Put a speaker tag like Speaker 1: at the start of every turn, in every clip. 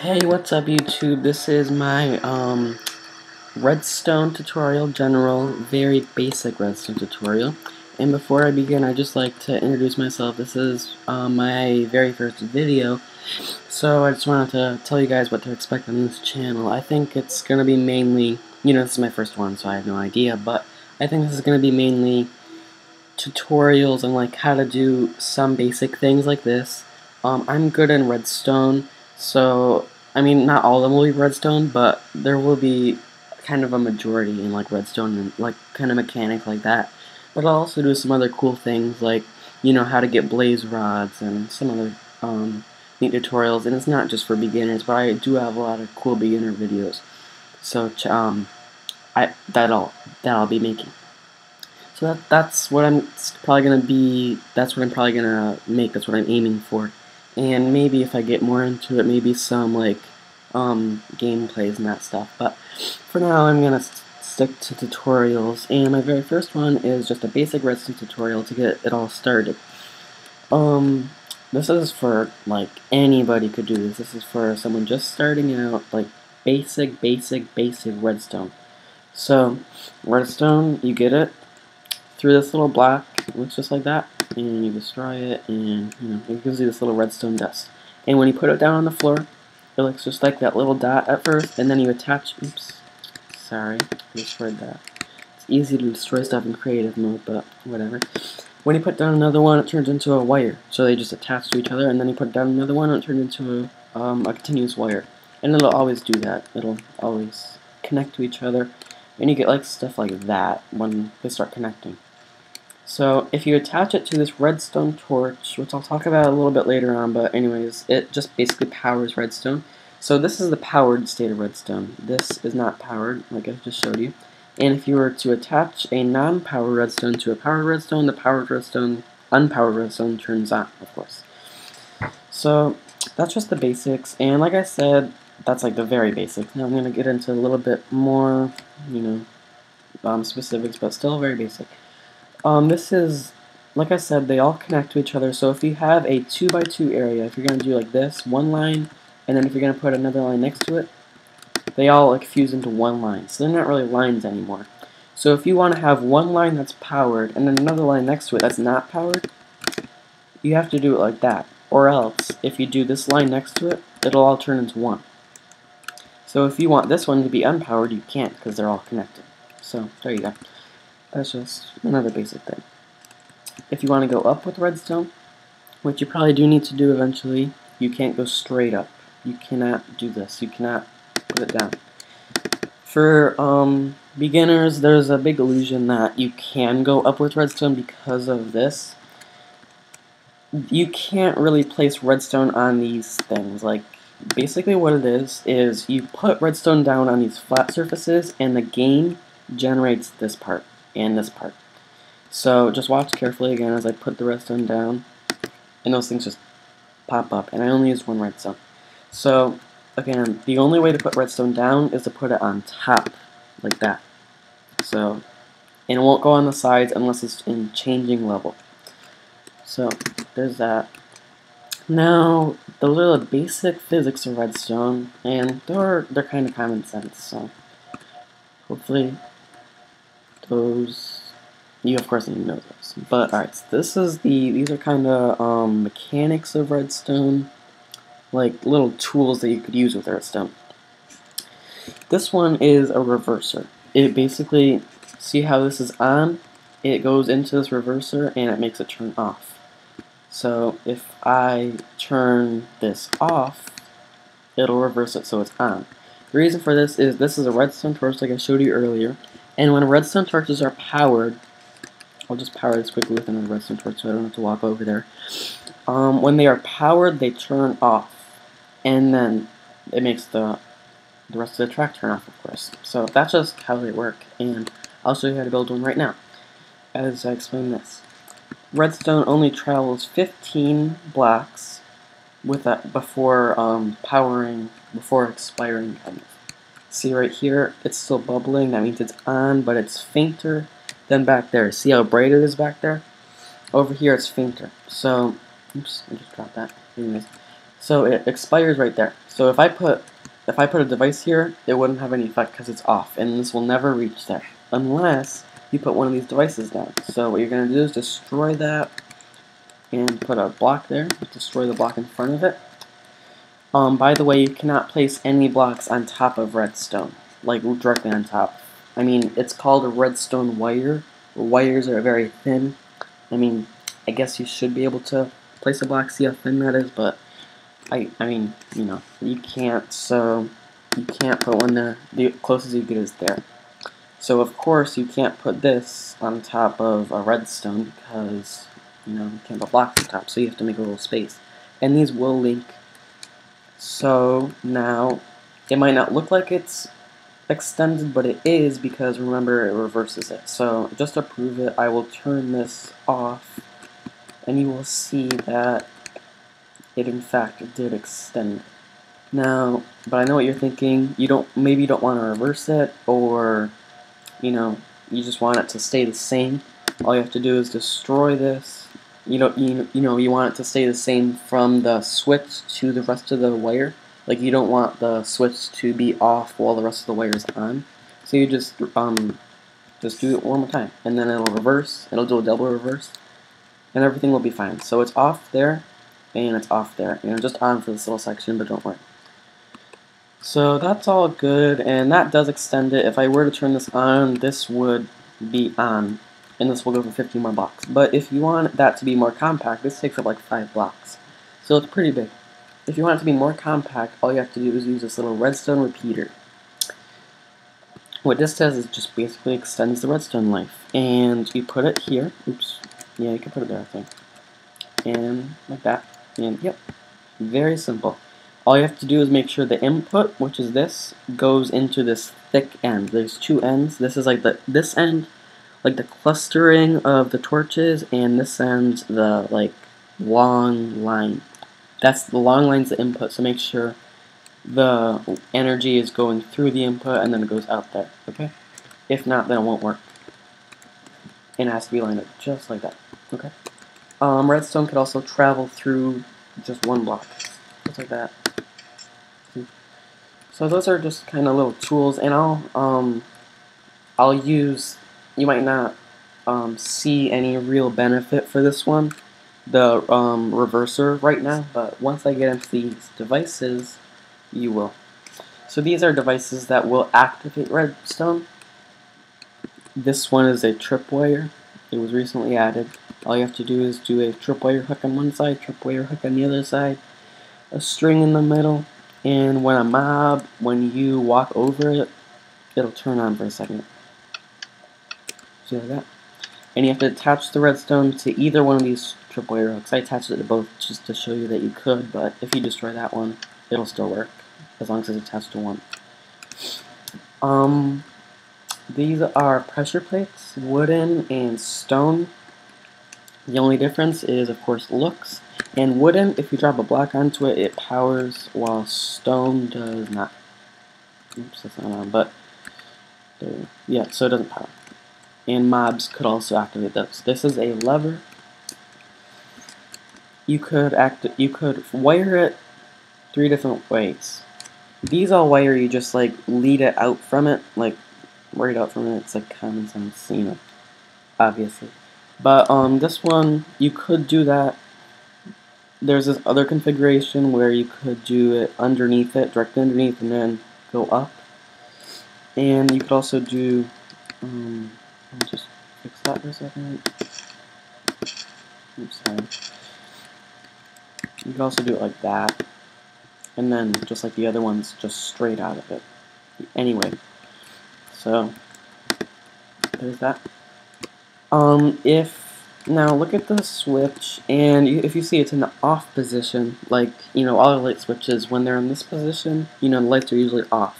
Speaker 1: Hey, what's up YouTube? This is my Redstone tutorial, general, very basic Redstone tutorial. And before I begin, I'd just like to introduce myself. This is my very first video, so I just wanted to tell you guys what to expect on this channel. I think it's going to be mainly, this is my first one, so I have no idea, but I think this is going to be mainly tutorials on like how to do some basic things like this. I'm good in Redstone, so I mean not all of them will be Redstone, but there will be kind of a majority in like Redstone and like kind of mechanic like that. But I'll also do some other cool things like how to get blaze rods and some other neat tutorials. And it's not just for beginners, but I do have a lot of cool beginner videos. So that I'll be making. So that's what I'm probably gonna be. That's what I'm probably gonna make. That's what I'm aiming for. And maybe if I get more into it, maybe some like gameplays and that stuff. But for now, I'm gonna stick to tutorials. And my very first one is just a basic redstone tutorial to get it all started. This is for like anybody could do this. This is for someone just starting out, like basic redstone. So redstone, you get it through this little block. It looks just like that, and you destroy it, and it gives you this little redstone dust. And when you put it down on the floor, it looks just like that little dot at first, and then you attach. Oops, sorry, I destroyed that. It's easy to destroy stuff in creative mode, but whatever. When you put down another one, it turns into a wire. So they just attach to each other, and then you put down another one, and it turns into a continuous wire. And it'll always do that. It'll always connect to each other, and you get like stuff like that when they start connecting. So if you attach it to this redstone torch, which I'll talk about a little bit later on, but anyways, it just basically powers redstone. So this is the powered state of redstone. This is not powered, like I just showed you. And if you were to attach a non-powered redstone to a powered redstone, the powered redstone, unpowered redstone turns on, of course. So that's just the basics, and like I said, that's like the very basics. Now I'm going to get into a little bit more, specifics, but still very basic. This is, like I said, they all connect to each other. So if you have a 2x2 area, if you're going to do like this, one line, and then if you're going to put another line next to it, they all like fuse into one line. So they're not really lines anymore. So if you want to have one line that's powered and then another line next to it that's not powered, you have to do it like that. Or else, if you do this line next to it, it'll all turn into one. So if you want this one to be unpowered, you can't because they're all connected. So there you go. That's just another basic thing. If you want to go up with redstone, which you probably do need to do eventually, you can't go straight up. You cannot do this. You cannot put it down. For beginners, there's a big illusion that you can go up with redstone because of this. You can't really place redstone on these things. Like, basically what it is you put redstone down on these flat surfaces, and the game generates this part and this part. So just watch carefully again as I put the redstone down, and those things just pop up, and I only used one redstone. So again, the only way to put redstone down is to put it on top, like that. So, and it won't go on the sides unless it's in changing level. So there's that. Now, those are the basic physics of redstone, and they're kind of common sense, so hopefully you of course need to know those. But alright, so these are kind of mechanics of redstone, like little tools that you could use with redstone. This one is a reverser. It basically, see how this is on? It goes into this reverser and it makes it turn off. So if I turn this off, it'll reverse it so it's on. The reason for this is a redstone torch like I showed you earlier. And when redstone torches are powered, I'll just power this quickly with another redstone torch so I don't have to walk over there. When they are powered, they turn off, and then it makes the rest of the track turn off, of course. So that's just how they work, and I'll show you how to build one right now, as I explain this. Redstone only travels 15 blocks with that before expiring kind of. See right here, it's still bubbling. That means it's on, but it's fainter than back there. See how bright it is back there? Over here, it's fainter. So, oops, I just dropped that. Anyways, So it expires right there. So if I put a device here, it wouldn't have any effect because it's off, and this will never reach there unless you put one of these devices down. So what you're going to do is destroy that and put a block there. Destroy the block in front of it. By the way, you cannot place any blocks on top of redstone, like directly on top. I mean, it's called a redstone wire. Wires are very thin. I mean, I guess you should be able to place a block, see how thin that is, but I mean, you know, you can't, so you can't put one there. The closest you get is there. So of course you can't put this on top of a redstone because, you know, you can't put blocks on top, so you have to make a little space. And these will link. So now, it might not look like it's extended, but it is because, remember, it reverses it. So just to prove it, I will turn this off, and you will see that it in fact did extend. Now, but I know what you're thinking. Maybe you don't want to reverse it, or you know, you just want it to stay the same. All you have to do is destroy this. You want it to stay the same from the switch to the rest of the wire. Like, you don't want the switch to be off while the rest of the wire is on. So you just do it one more time, and then it'll reverse. It'll do a double reverse, and everything will be fine. So it's off there, and it's off there. You know, just on for this little section, but don't worry. So that's all good, and that does extend it. If I were to turn this on, this would be on, and this will go for 15 more blocks. But if you want that to be more compact, this takes up like 5 blocks. So it's pretty big. If you want it to be more compact, all you have to do is use this little redstone repeater. What this does is just basically extends the redstone life. And you put it here. Oops. Yeah, you can put it there, I think. And like that. And yep. Very simple. All you have to do is make sure the input, which is this, goes into this thick end. There's 2 ends. This is like this end, like the clustering of the torches, and this end, the like long line. That's the long line's the input. So make sure the energy is going through the input and then it goes out there. Okay. If not, then it won't work. And it has to be lined up just like that. Okay. Redstone could also travel through just one block, just like that. So those are just kind of little tools, and I'll use. You might not see any real benefit for this one, the reverser right now, but once I get into these devices, you will. So these are devices that will activate redstone. This one is a tripwire. It was recently added. All you have to do is do a tripwire hook on one side, tripwire hook on the other side, a string in the middle, and when you walk over it, it'll turn on for a second. See like that? And you have to attach the redstone to either one of these tripwire hooks. I attached it to both just to show you that you could, but if you destroy that one, it'll still work, as long as it's attached to one. These are pressure plates, wooden and stone. The only difference is, of course, looks. And wooden, if you drop a block onto it, it powers, while stone does not. Oops, that's not on, but yeah, so it doesn't power. And mobs could also activate those. This is a lever. You could wire it 3 different ways. These all wire, you just like lead it out from it, like right out from it. It's like common sense, you know, obviously. But this one, you could do that. There's this other configuration where you could do it underneath it, directly underneath, and then go up. And you could also do, let me just fix that for a second. Oops, sorry. You could also do it like that, and then just like the other ones, just straight out of it. Anyway, so there's that. Now look at the switch, and if you see it's in the off position, like, you know, all the light switches, when they're in this position, you know, the lights are usually off.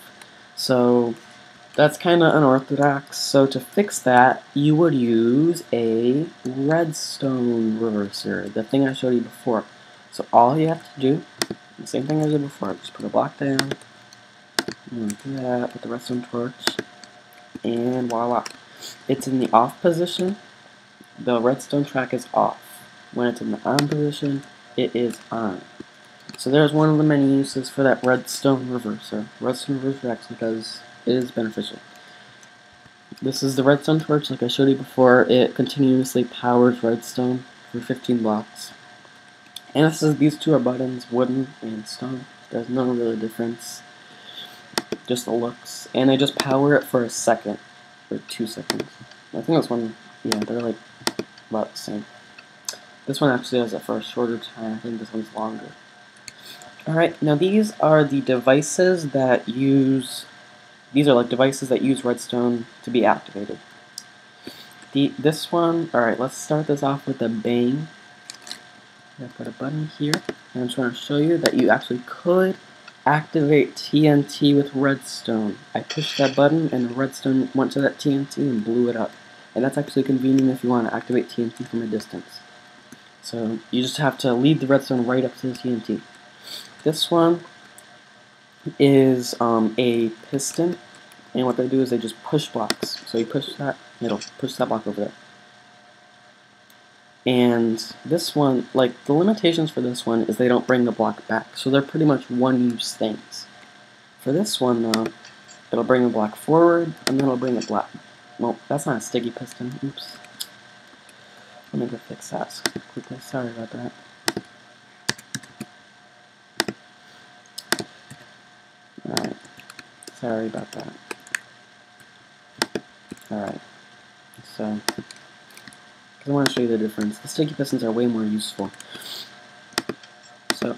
Speaker 1: So that's kind of unorthodox. So to fix that, you would use a redstone reverser, the thing I showed you before. So all you have to do, the same thing I did before, just put a block down, and do that with the redstone torch, and voila. It's in the off position. The redstone track is off. When it's in the on position, it is on. So there's one of the many uses for that redstone reverser. Redstone reverser actually is beneficial. This is the redstone torch, like I showed you before. It continuously powers redstone for 15 blocks. And these two are buttons, wooden and stone. There's no really difference, just the looks. And they just power it for a second, or 2 seconds. I think this one, yeah, they're like about the same. This one actually has it for a shorter time. I think this one's longer. Alright, now these are the devices that use, these are like devices that use redstone to be activated. This one, alright, let's start this off with a bang. I put a button here, and I'm just going to show you that you actually could activate TNT with redstone. I pushed that button, and the redstone went to that TNT and blew it up. And that's actually convenient if you want to activate TNT from a distance. So you just have to lead the redstone right up to the TNT. This one is a piston, and what they do is they just push blocks. So you push that, it'll push that block over there. And this one, like, the limitations for this one is they don't bring the block back. So they're pretty much one-use things. For this one, though, it'll bring the block forward, and then it'll bring the block... Well, that's not a sticky piston. Oops. Let me go fix that quickly. Sorry about that. Alright. Sorry about that. Alright. So... I want to show you the difference. The sticky pistons are way more useful. So,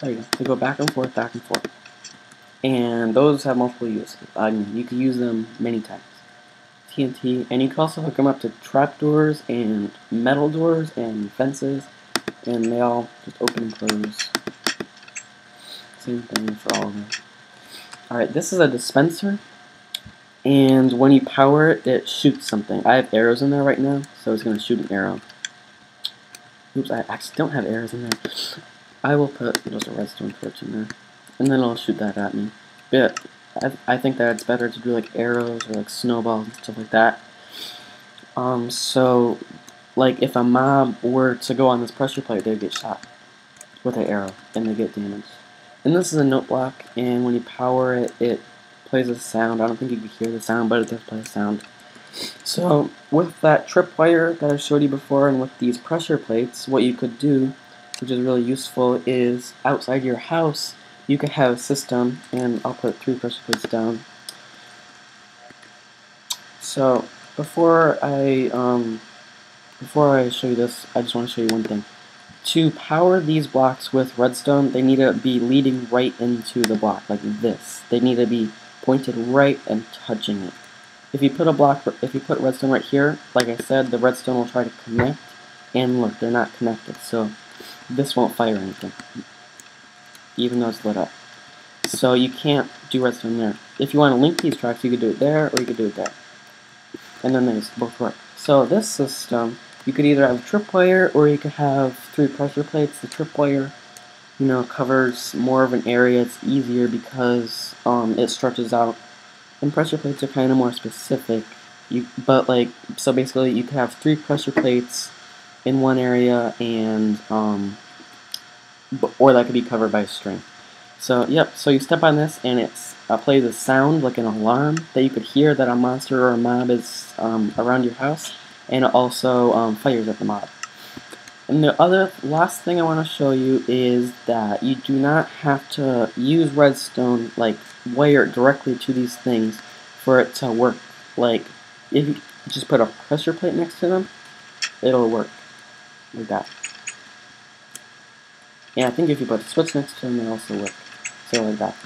Speaker 1: there you go. They go back and forth, back and forth. And those have multiple uses. You can use them many times. TNT, and you can also hook them up to trapdoors and metal doors and fences, and they all just open and close. Same thing for all of them. Alright, this is a dispenser. And when you power it, it shoots something. I have arrows in there right now, so it's going to shoot an arrow. Oops, I actually don't have arrows in there. I will put just a redstone torch in there, and then it'll shoot that at me. But I think that it's better to do like arrows or like snowballs and stuff like that. So, like if a mob were to go on this pressure plate, they'd get shot with an arrow, and they get damaged. And this is a note block, and when you power it, it plays a sound. I don't think you can hear the sound, but it does play a sound. So with that tripwire that I showed you before, and with these pressure plates, what you could do, which is really useful, is outside your house you could have a system, and I'll put 3 pressure plates down. So before I show you this, I just want to show you one thing. To power these blocks with redstone, they need to be leading right into the block, like this. They need to be pointed right and touching it. If you put redstone right here, like I said, the redstone will try to connect, and look, they're not connected, so this won't fire anything, even though it's lit up. So you can't do redstone there. If you want to link these tracks, you could do it there, or you could do it there. And then they both work. So this system, you could either have a tripwire, or you could have 3 pressure plates. The tripwire, you know, covers more of an area. It's easier because it stretches out. And pressure plates are kind of more specific. So basically you could have 3 pressure plates in one area, and or that could be covered by a string. So yep, so you step on this, and it plays a sound like an alarm that you could hear that a monster or a mob is around your house, and it also fires at the mob. And the last thing I want to show you is that you do not have to use redstone, like wire it directly to these things for it to work. Like if you just put a pressure plate next to them, it'll work like that. And I think if you put a switch next to them, it'll also work. So like that.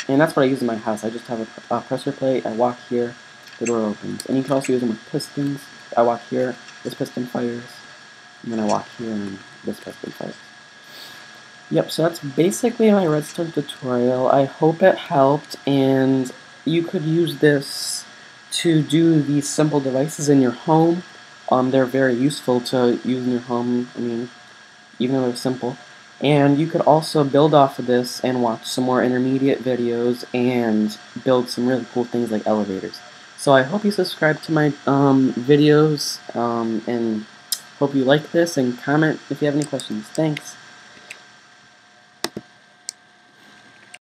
Speaker 1: And that's what I use in my house. I just have a pressure plate. I walk here, the door opens. And you can also use them with pistons. I walk here, this piston fires. And then I walk here, and this piston fires. Yep, so that's basically my redstone tutorial. I hope it helped, and you could use this to do these simple devices in your home. They're very useful to use in your home, I mean, even though they're simple. And you could also build off of this and watch some more intermediate videos and build some really cool things like elevators. So I hope you subscribe to my videos, and hope you like this, and comment if you have any questions. Thanks!